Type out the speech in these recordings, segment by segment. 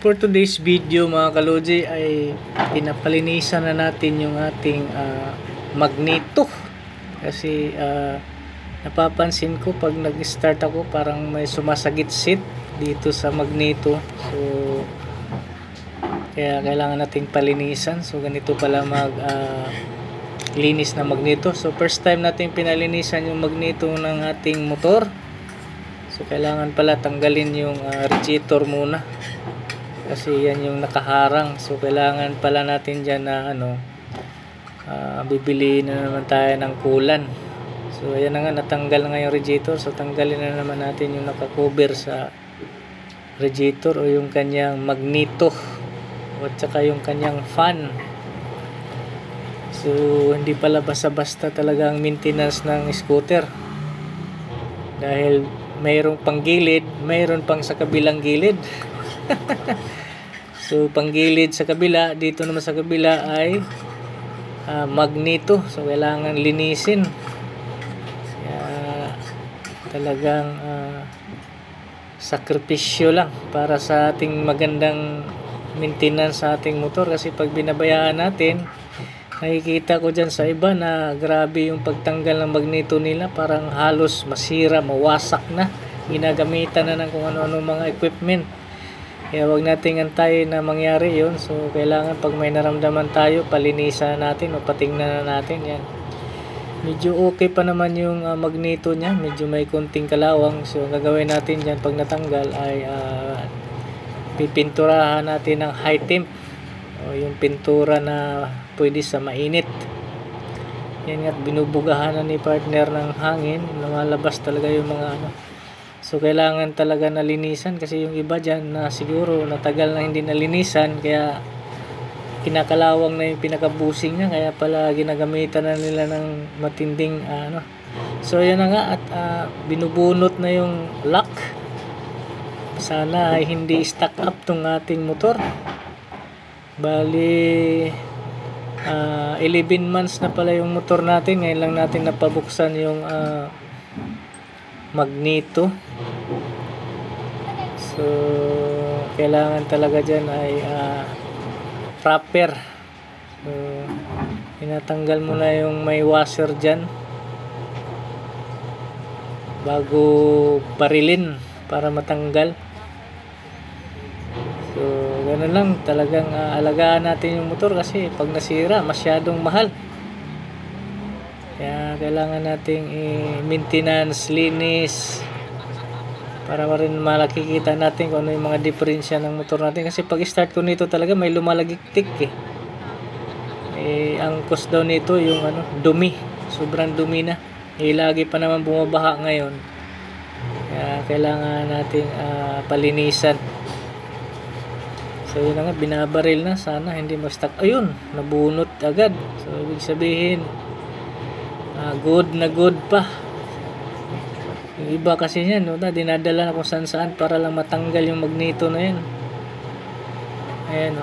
For today's video mga kaloji ay pinapalinisan na natin yung ating magneto. Kasi napapansin ko pag nag-start ako parang may sumasagit-sit dito sa magneto. So kaya kailangan nating palinisan. So ganito pala linis na magneto. So first time natin pinalinisan yung magneto ng ating motor. So kailangan pala tanggalin yung radiator muna. Kasi yan yung nakaharang. So kailangan pala natin dyan na bibili na naman tayo ng kulan. So ayan na nga, natanggal na nga yung radiator. So tanggalin na naman natin yung nakakover sa radiator o yung kanyang magneto at saka yung kanyang fan. So hindi pala basta-basta talaga ang maintenance ng scooter, dahil mayroong panggilid, mayroon pang sa kabilang gilid. So panggilid sa kabila, dito naman sa kabila ay magneto. So kailangan linisin. Kaya talagang sakripisyo lang para sa ating magandang maintenance sa ating motor. Kasi pag binabayaan natin, nakikita ko dyan sa iba na grabe yung pagtanggal ng magneto nila, parang halos masira, mawasak na, ginagamitan na ng kung ano-ano mga equipment. Kaya wag nating antayin na mangyari yun. So kailangan pag may naramdaman tayo, palinisan natin o patingnan na natin yan. Medyo okay pa naman yung magneto nya, medyo may konting kalawang. So gagawin natin dyan pag natanggal ay pipinturahan natin ng high temp, o yung pintura na pwede sa mainit. Yan nga, binubugahan na ni partner ng hangin, lumalabas talaga yung mga So kailangan talaga nalinisan, kasi yung iba dyan na siguro natagal na hindi nalinisan, kaya kinakalawang na yung pinakabusing niya, kaya pala ginagamitan na nila ng matinding So yan na nga, at binubunot na yung lock. Sana ay hindi stuck up tong ating motor. Bali 11 months na pala yung motor natin, ngayon lang natin napabuksan yung magneto. So kailangan talaga dyan ay proper. So tinatanggal mo na yung may washer dyan bago barilin para matanggal. So ganun lang, talagang alagaan natin yung motor, kasi pag nasira masyadong mahal. Kaya kailangan nating i-maintenance, linis, para rin malakikita natin kung ano yung mga diferensya ng motor natin. Kasi pag start ko nito talaga may lumalagiktik ang cause daw nito yung dumi, sobrang dumi na. Lagi pa naman bumabaha ngayon, kaya kailangan nating palinisan. So yun na nga, binabaril na, sana hindi mag-stuck. Ayun, nabunot agad. So ibig sabihin good na good pa. Yung iba kasi yan, dinadala na kung saan para lang matanggal yung magneto na yan. Ayan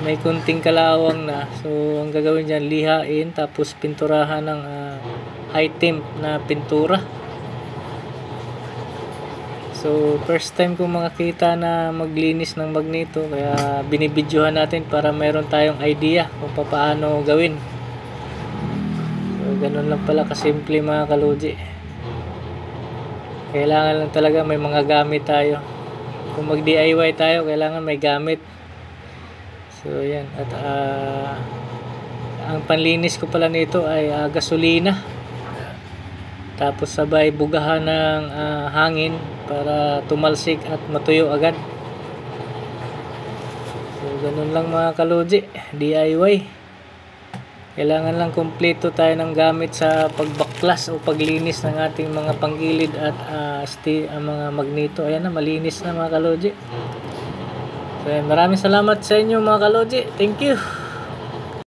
may kunting kalawang na. So ang gagawin dyan, lihain, tapos pinturahan ng high temp na pintura. So first time kong makakita na maglinis ng magneto, kaya binibidyohan natin para mayroon tayong idea kung paano gawin. So ganun lang pala kasimple mga kaloji. Kailangan lang talaga may mga gamit tayo. Kung mag DIY tayo, kailangan may gamit. So yan, at ang panlinis ko pala nito ay gasolina, tapos sabay bugahan ng hangin para tumalsik at matuyo agad. So ganun lang mga kaloji, DIY. Kailangan lang kumpleto tayo ng gamit sa pagbaklas o paglinis ng ating mga panggilid at mga magneto. Ayan na, malinis na mga kaloji. So maraming salamat sa inyo mga kaloji. Thank you.